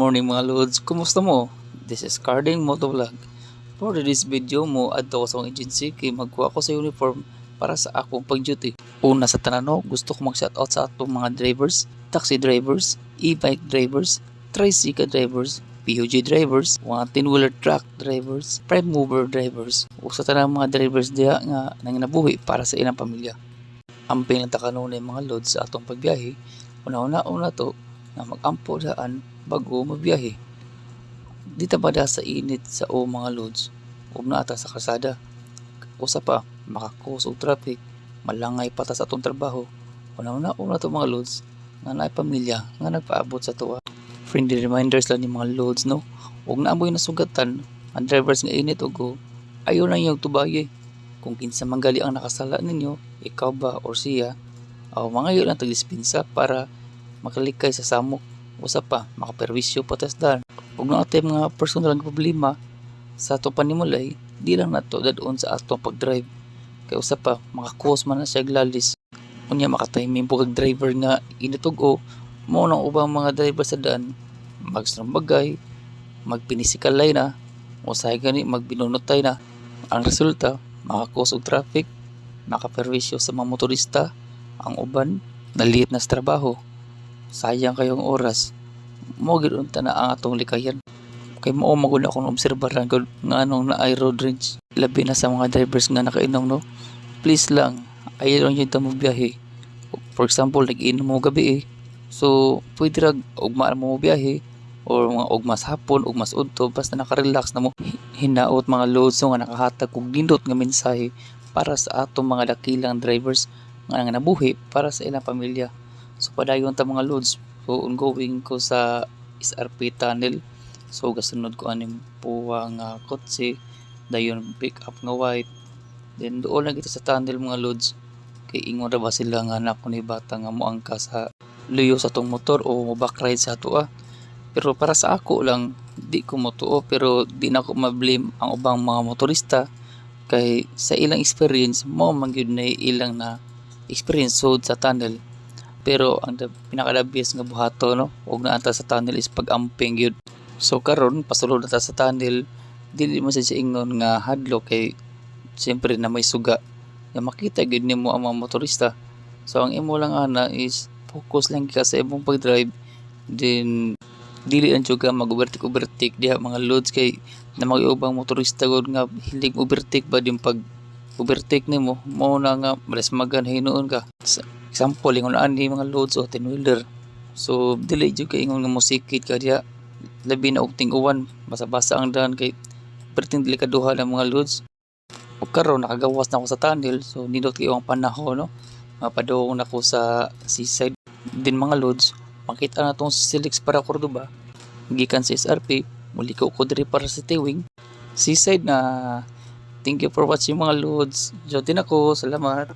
morning mga lods, kumusta mo? This is Carding Motovlog. For this video mo, adto ko sa akong agency kay magkuha ko sa uniform para sa akong pag-duty. Una sa tanano, gusto ko mag-shoutout sa atong mga drivers, taxi drivers, e-bike drivers, tricycle drivers, PUJ drivers, mga 10-wheeler truck drivers, prime mover drivers, o sa tanang mga drivers diya nga nanginabuhi para sa ilang pamilya. Amping lang kanunay mga lods sa atong pagbiyahe. Una to na mag-ampo daan bago magbiyahe. Dito ba sa init sa mga loads ug naata sa kalsada. Usa pa makakos og traffic, malangay pa ta sa atong trabaho. Una to mga loads nga naay pamilya nga nagpaabot sa tuwa. Friendly reminders lang ni mga loads no. Ug naamoy nasugatan ang drivers nga init og ayaw na yung tubaye. Kung kinsa manggali ang nakasala ninyo, ikaw ba or siya, o mga yun lang tagdispensa para makalikay sa samok. Usa pa makaperwisyo patasdan ug naatay mga personal nga problema sa atong panimulay, di lang nato dadon sa atong pagdrive kay usa pa makakos man na siya glalis unya makatiming po kag driver nga initug-o mo nang ubang mga driver sa daan magstrambagay magpinisikalay na usahay gani magbinunotay na. Ang resulta makakos og traffic, makaperwisyo sa mga motorista, ang uban naliit na sa trabaho. Sayang kayong oras. Mo gid unta na ang atong likayan. Kay mao magud akong obserbahan gud nga anong naay road rage. Labi na sa mga drivers nga nakainom no. Please lang, ayaw lang yung biyahe. For example, nag-inom mo gabi So, pwede rag ugma mo biyahe or mga ugmas hapon, ugmas udto basta naka-relax na mo. Hinaot mga loads nga nakahatag og nindot nga mensahe para sa atong mga dakilang drivers nga nabuhi para sa ilang pamilya. So padayon ta mga loads. So ongoing ko sa SRP tunnel. So gasunod ko aning puwa nga kotse, dayon pick up nga white. Then doon lang kita sa tunnel mga loads. Kay ingon ra ba sila nga anak ko ni bata nga moangka sa luyo sa tong motor o back ride sa ato Pero para sa ako lang, di ko motuo pero di na ko ma-blame ang ubang mga motorista kay sa ilang experience mo man gyud na ilang na experience sa tunnel. Pero ang pinaka-obvious nga buhato no, ug naanta sa tunnel is pag-amping gyud. So karon pasulod na ta sa tunnel, dili mo sa ingon nga hadlo kay siyempre na may suga. Nga makita gyud nimo ang mga motorista. So ang imo lang ana is focus lang ka sa imong pag-drive, then dili ang juga mag-overtake diha mga loads kay na mag-ubang motorista gud nga hilig overtake ba din pag overtake nimo mao na nga mas magan hinuon ka. Example, ingon ani mga loads o 10-wheeler. So, dili jud kay ingon nga mosikit ka diha. Labi na og ting-uwan, basa-basa ang daan kay perting delikaduha ng mga loads. Ug karon nakagawas na ako sa tunnel, so nindot kay ang panahon no. Mapadong na ko sa seaside din mga loads. Makita na tong Silix para Cordoba. Gikan sa SRP, muli ko diri para sa Tiwing. Seaside na. Thank you for watching mga loads. Jotin ako. Salamat.